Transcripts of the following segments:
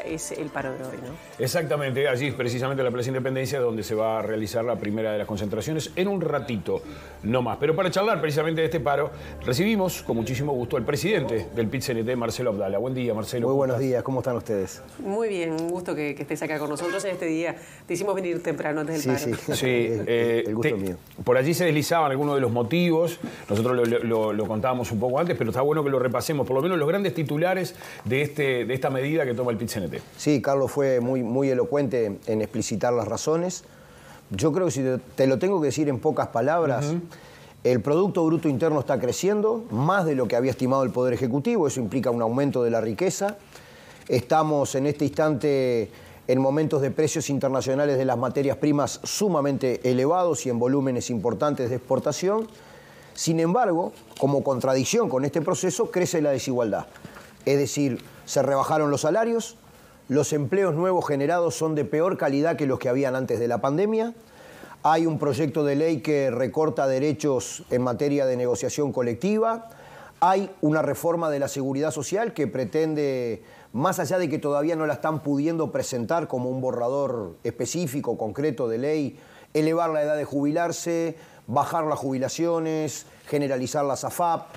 Es el paro de hoy, ¿no? Exactamente, allí precisamente en la Plaza Independencia donde se va a realizar la primera de las concentraciones en un ratito, no más. Pero para charlar precisamente de este paro, recibimos con muchísimo gusto al presidente del PIT-CNT, Marcelo Abdala. Buen día, Marcelo. Muy buenos días, ¿cómo están ustedes? Muy bien, un gusto que estés acá con nosotros en este día. Te hicimos venir temprano antes del paro. Sí, el gusto mío. Por allí se deslizaban algunos de los motivos, nosotros lo contábamos un poco antes, pero está bueno que lo repasemos, por lo menos los grandes titulares de esta medida que toma el PIT-CNT. Sí, Carlos fue muy elocuente en explicitar las razones. Yo creo que si te lo tengo que decir en pocas palabras, el Producto Bruto Interno está creciendo, más de lo que había estimado el Poder Ejecutivo, eso implica un aumento de la riqueza. Estamos en este instante en momentos de precios internacionales de las materias primas sumamente elevados y en volúmenes importantes de exportación. Sin embargo, como contradicción con este proceso, crece la desigualdad. Es decir, se rebajaron los salarios, los empleos nuevos generados son de peor calidad que los que habían antes de la pandemia. Hay un proyecto de ley que recorta derechos en materia de negociación colectiva. Hay una reforma de la seguridad social que pretende, más allá de que todavía no la están pudiendo presentar como un borrador específico, concreto de ley, elevar la edad de jubilarse, bajar las jubilaciones, generalizar las AFAP.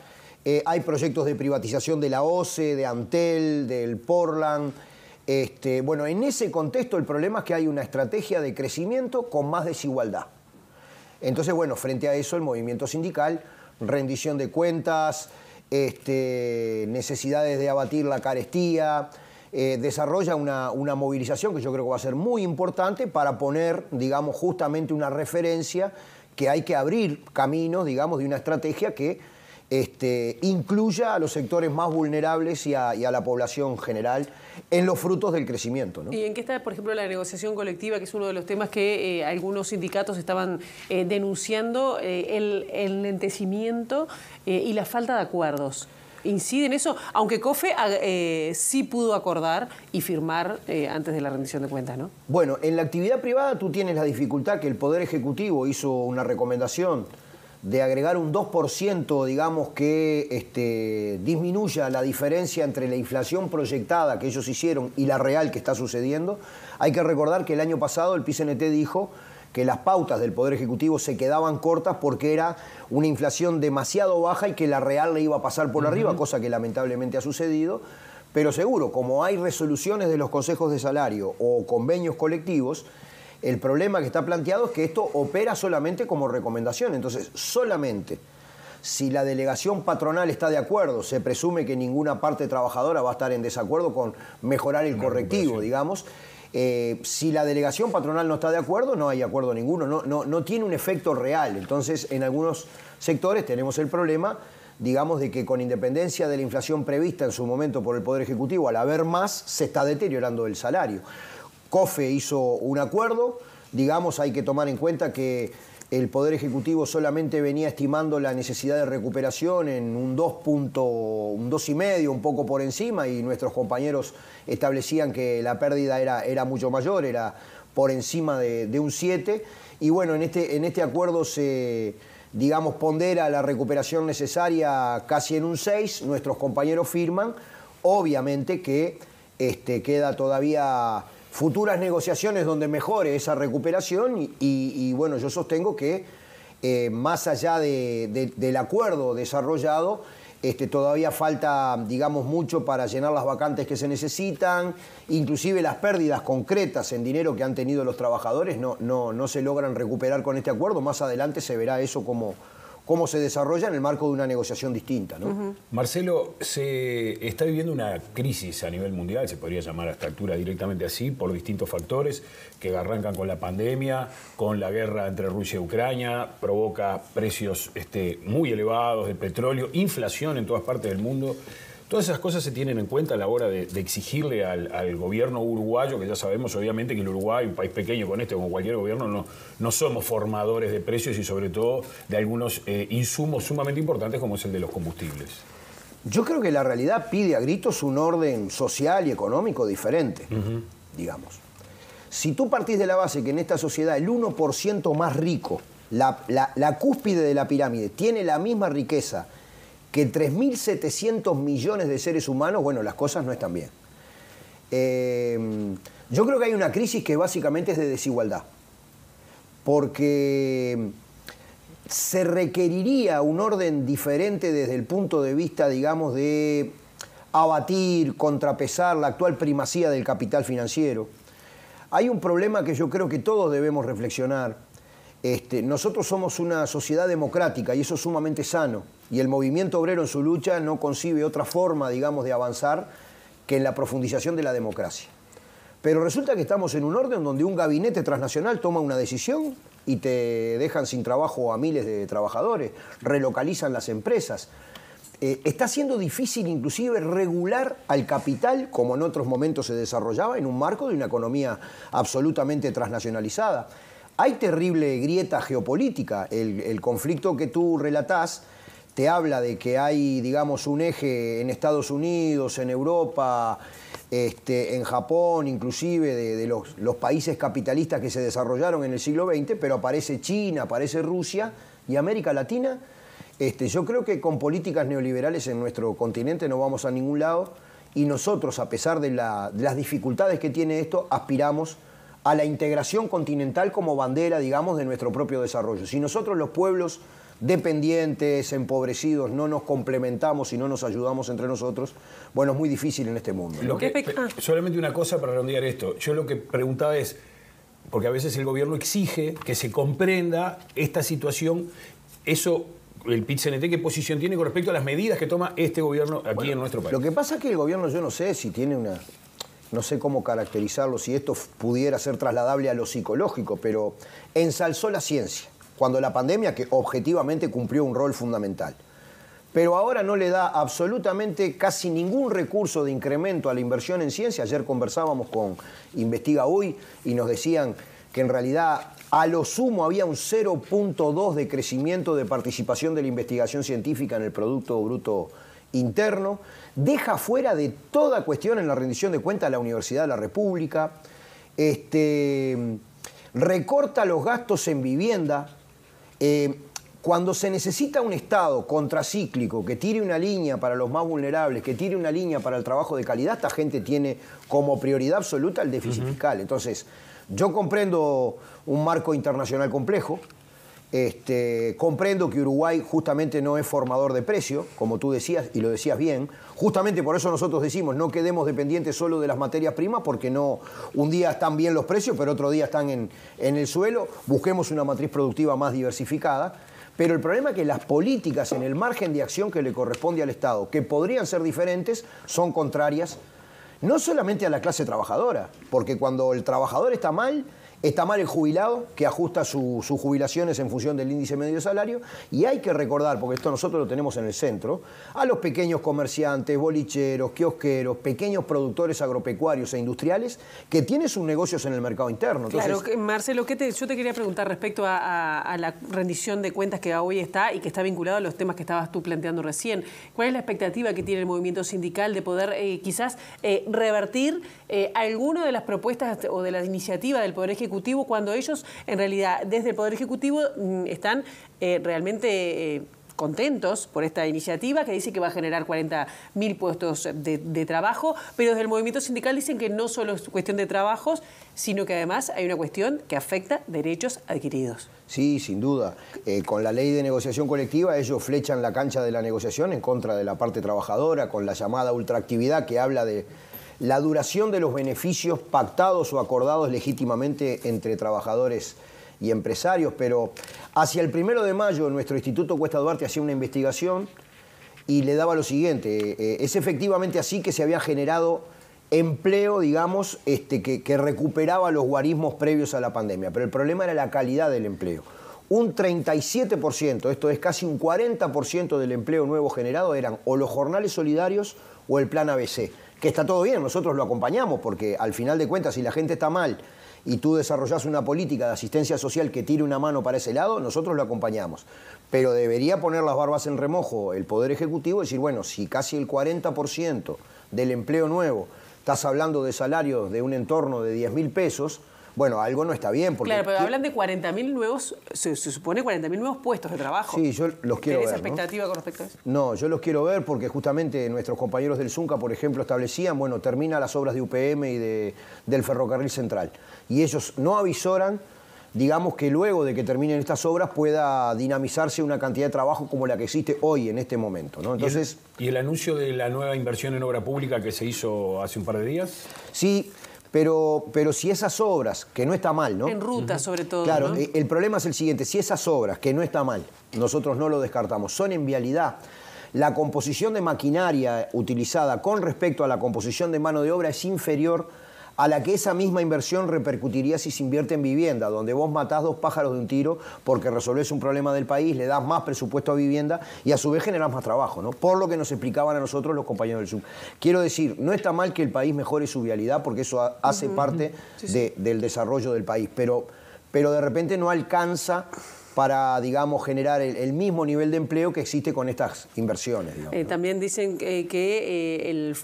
Hay proyectos de privatización de la OCE, de Antel, del Portland. Bueno, en ese contexto el problema es que hay una estrategia de crecimiento con más desigualdad. Entonces, bueno, frente a eso el movimiento sindical, rendición de cuentas, necesidades de abatir la carestía, desarrolla una movilización que yo creo que va a ser muy importante para poner, digamos, justamente una referencia que hay que abrir caminos, digamos, de una estrategia que incluya a los sectores más vulnerables y a la población general en los frutos del crecimiento, ¿no? ¿Y en qué está, por ejemplo, la negociación colectiva, que es uno de los temas que algunos sindicatos estaban denunciando, el lentecimiento y la falta de acuerdos? ¿Incide en eso? Aunque COFE sí pudo acordar y firmar antes de la rendición de cuentas, ¿no? Bueno, en la actividad privada tú tienes la dificultad que el Poder Ejecutivo hizo una recomendación de agregar un 2%, digamos, que disminuya la diferencia entre la inflación proyectada que ellos hicieron y la real que está sucediendo. Hay que recordar que el año pasado el PIT-CNT dijo que las pautas del Poder Ejecutivo se quedaban cortas porque era una inflación demasiado baja y que la real le iba a pasar por arriba, cosa que lamentablemente ha sucedido. Pero seguro, como hay resoluciones de los consejos de salario o convenios colectivos, el problema que está planteado es que esto opera solamente como recomendación. Entonces, solamente si la delegación patronal está de acuerdo, se presume que ninguna parte trabajadora va a estar en desacuerdo con mejorar el correctivo, digamos. Si la delegación patronal no está de acuerdo, no hay acuerdo ninguno, no tiene un efecto real. Entonces, en algunos sectores tenemos el problema, digamos, de que con independencia de la inflación prevista en su momento por el Poder Ejecutivo, al haber más, se está deteriorando el salario. COFE hizo un acuerdo, digamos, hay que tomar en cuenta que el Poder Ejecutivo solamente venía estimando la necesidad de recuperación en un 2,5, un poco por encima, y nuestros compañeros establecían que la pérdida era mucho mayor, era por encima de un 7, y bueno, en este acuerdo se, digamos, pondera la recuperación necesaria casi en un 6, nuestros compañeros firman, obviamente que queda todavía futuras negociaciones donde mejore esa recuperación y bueno, yo sostengo que más allá del acuerdo desarrollado, todavía falta, digamos, mucho para llenar las vacantes que se necesitan, inclusive las pérdidas concretas en dinero que han tenido los trabajadores no se logran recuperar con este acuerdo. Más adelante se verá eso cómo se desarrolla en el marco de una negociación distinta, ¿no? Marcelo, se está viviendo una crisis a nivel mundial, se podría llamar a esta altura directamente así, por distintos factores que arrancan con la pandemia, con la guerra entre Rusia y Ucrania, provoca precios muy elevados de petróleo, inflación en todas partes del mundo. Todas esas cosas se tienen en cuenta a la hora de exigirle al gobierno uruguayo, que ya sabemos obviamente que el Uruguay, un país pequeño con como cualquier gobierno, no somos formadores de precios y sobre todo de algunos insumos sumamente importantes como es el de los combustibles. Yo creo que la realidad pide a gritos un orden social y económico diferente, digamos. Si tú partís de la base que en esta sociedad el 1% más rico, la cúspide de la pirámide, tiene la misma riqueza que 3.700 millones de seres humanos, bueno, las cosas no están bien. Yo creo que hay una crisis que básicamente es de desigualdad, porque se requeriría un orden diferente desde el punto de vista, digamos, de abatir, contrapesar la actual primacía del capital financiero. Hay un problema que yo creo que todos debemos reflexionar. Nosotros somos una sociedad democrática y eso es sumamente sano. Y el movimiento obrero en su lucha no concibe otra forma, digamos, de avanzar que en la profundización de la democracia. Pero resulta que estamos en un orden donde un gabinete transnacional toma una decisión y te dejan sin trabajo a miles de trabajadores, relocalizan las empresas. Está siendo difícil inclusive regular al capital, como en otros momentos se desarrollaba, en un marco de una economía absolutamente transnacionalizada. Hay terrible grieta geopolítica. El conflicto que tú relatás te habla de que hay, digamos, un eje en Estados Unidos, en Europa, en Japón, inclusive de los países capitalistas que se desarrollaron en el siglo XX, pero aparece China, aparece Rusia y América Latina. Yo creo que con políticas neoliberales en nuestro continente no vamos a ningún lado y nosotros, a pesar de las dificultades que tiene esto, aspiramos a la integración continental como bandera, digamos, de nuestro propio desarrollo. Si nosotros los pueblos dependientes, empobrecidos, no nos complementamos y no nos ayudamos entre nosotros, bueno, es muy difícil en este mundo, ¿no? Solamente una cosa para redondear esto. Yo lo que preguntaba es, porque a veces el gobierno exige que se comprenda esta situación, eso, el PIT-CNT, ¿qué posición tiene con respecto a las medidas que toma este gobierno aquí en nuestro país? Lo que pasa es que el gobierno, yo no sé si tiene una... No sé cómo caracterizarlo, si esto pudiera ser trasladable a lo psicológico, pero ensalzó la ciencia cuando la pandemia, que objetivamente cumplió un rol fundamental. Pero ahora no le da absolutamente casi ningún recurso de incremento a la inversión en ciencia. Ayer conversábamos con InvestigaUy y nos decían que en realidad a lo sumo había un 0.2 de crecimiento de participación de la investigación científica en el Producto Bruto Interno. Deja fuera de toda cuestión en la rendición de cuentas a la Universidad de la República. Recorta los gastos en vivienda. Cuando se necesita un Estado contracíclico que tire una línea para los más vulnerables, que tire una línea para el trabajo de calidad, esta gente tiene como prioridad absoluta el déficit fiscal. Entonces, yo comprendo un marco internacional complejo, comprendo que Uruguay justamente no es formador de precio, como tú decías, y lo decías bien. Justamente por eso nosotros decimos, no quedemos dependientes solo de las materias primas, porque no, un día están bien los precios, pero otro día están en el suelo. Busquemos una matriz productiva más diversificada. Pero el problema es que las políticas en el margen de acción que le corresponde al Estado, que podrían ser diferentes, son contrarias no solamente a la clase trabajadora, porque cuando el trabajador está mal el jubilado, que ajusta sus jubilaciones en función del índice medio de salario, y hay que recordar, porque esto nosotros lo tenemos en el centro, a los pequeños comerciantes, bolicheros, kiosqueros, pequeños productores agropecuarios e industriales que tienen sus negocios en el mercado interno. Entonces, claro, Marcelo, yo te quería preguntar respecto a la rendición de cuentas que hoy está y que está vinculado a los temas que estabas tú planteando recién. ¿Cuál es la expectativa que tiene el movimiento sindical de poder quizás revertir alguna de las propuestas o de la iniciativa del Poder Ejecutivo cuando ellos, en realidad, desde el Poder Ejecutivo están realmente contentos por esta iniciativa que dice que va a generar 40.000 puestos de trabajo, pero desde el movimiento sindical dicen que no solo es cuestión de trabajos, sino que además hay una cuestión que afecta derechos adquiridos? Sí, sin duda. Con la ley de negociación colectiva ellos flechan la cancha de la negociación en contra de la parte trabajadora, con la llamada ultraactividad que habla de la duración de los beneficios pactados o acordados legítimamente entre trabajadores y empresarios. Pero hacia el 1 de mayo nuestro Instituto Cuesta Duarte hacía una investigación y le daba lo siguiente. Es efectivamente así que se había generado empleo, digamos, que recuperaba los guarismos previos a la pandemia. Pero el problema era la calidad del empleo. Un 37%, esto es casi un 40% del empleo nuevo generado, eran o los jornales solidarios o el plan ABC. Que está todo bien, nosotros lo acompañamos, porque al final de cuentas, si la gente está mal y tú desarrollás una política de asistencia social que tire una mano para ese lado, nosotros lo acompañamos. Pero debería poner las barbas en remojo el Poder Ejecutivo y decir, bueno, si casi el 40% del empleo nuevo estás hablando de salarios de un entorno de 10.000 pesos, bueno, algo no está bien. Porque claro, pero hablan de 40.000 nuevos, se supone 40.000 nuevos puestos de trabajo. Sí, yo los quiero ver. ¿Tenés expectativa con respecto a eso? No, yo los quiero ver porque justamente nuestros compañeros del Zunca, por ejemplo, establecían, bueno, termina las obras de UPM y del Ferrocarril Central. Y ellos no avisoran, digamos, que luego de que terminen estas obras pueda dinamizarse una cantidad de trabajo como la que existe hoy, en este momento, ¿no? Entonces, ¿Y el anuncio de la nueva inversión en obra pública que se hizo hace un par de días? sí, pero si esas obras, que no está mal, ¿no? En ruta, sobre todo. Claro, ¿no? el problema es el siguiente, si esas obras, que no está mal, nosotros no lo descartamos, son en vialidad, la composición de maquinaria utilizada con respecto a la composición de mano de obra es inferior a la que esa misma inversión repercutiría si se invierte en vivienda, donde vos matás dos pájaros de un tiro porque resolvés un problema del país, le das más presupuesto a vivienda y a su vez generás más trabajo, ¿no? Por lo que nos explicaban a nosotros los compañeros del Zoom. Quiero decir, no está mal que el país mejore su vialidad porque eso hace parte del desarrollo del país, pero de repente no alcanza para, digamos, generar el mismo nivel de empleo que existe con estas inversiones. Digamos, ¿no? También dicen que el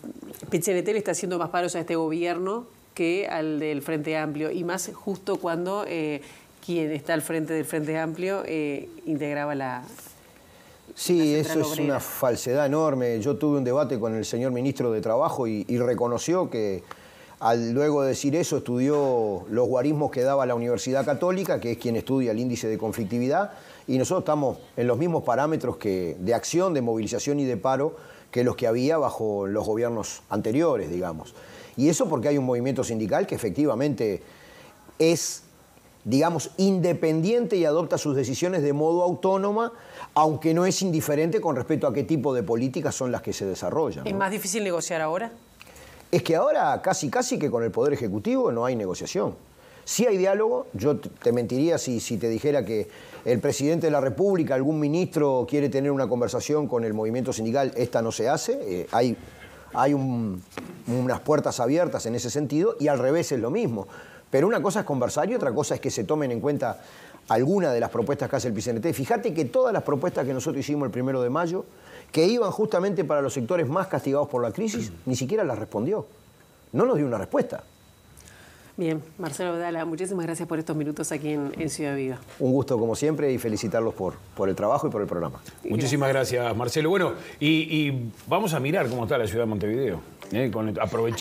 PIT-CNT le está haciendo más paros a este gobierno que al del Frente Amplio, y más justo cuando quien está al frente del Frente Amplio integraba la... Sí, eso es obrera. una falsedad enorme. Yo tuve un debate con el señor ministro de Trabajo y reconoció que luego de decir eso estudió los guarismos que daba la Universidad Católica, que es quien estudia el índice de conflictividad, y nosotros estamos en los mismos parámetros de acción, de movilización y de paro que los que había bajo los gobiernos anteriores, digamos. Y eso porque hay un movimiento sindical que efectivamente es, digamos, independiente y adopta sus decisiones de modo autónoma, aunque no es indiferente con respecto a qué tipo de políticas son las que se desarrollan, ¿no? ¿Es más difícil negociar ahora? Es que ahora casi que con el Poder Ejecutivo no hay negociación. Sí hay diálogo, yo te mentiría si te dijera que el presidente de la República, algún ministro quiere tener una conversación con el movimiento sindical, esta no se hace, hay unas puertas abiertas en ese sentido y al revés es lo mismo. Pero una cosa es conversar y otra cosa es que se tomen en cuenta alguna de las propuestas que hace el PIT-CNT. Fíjate que todas las propuestas que nosotros hicimos el 1 de mayo, que iban justamente para los sectores más castigados por la crisis, ni siquiera las respondió. No nos dio una respuesta. Bien, Marcelo Abdala, muchísimas gracias por estos minutos aquí en Ciudad Viva. Un gusto como siempre y felicitarlos por el trabajo y por el programa. Muchísimas gracias, Marcelo. Bueno, y vamos a mirar cómo está la ciudad de Montevideo. Aprovechando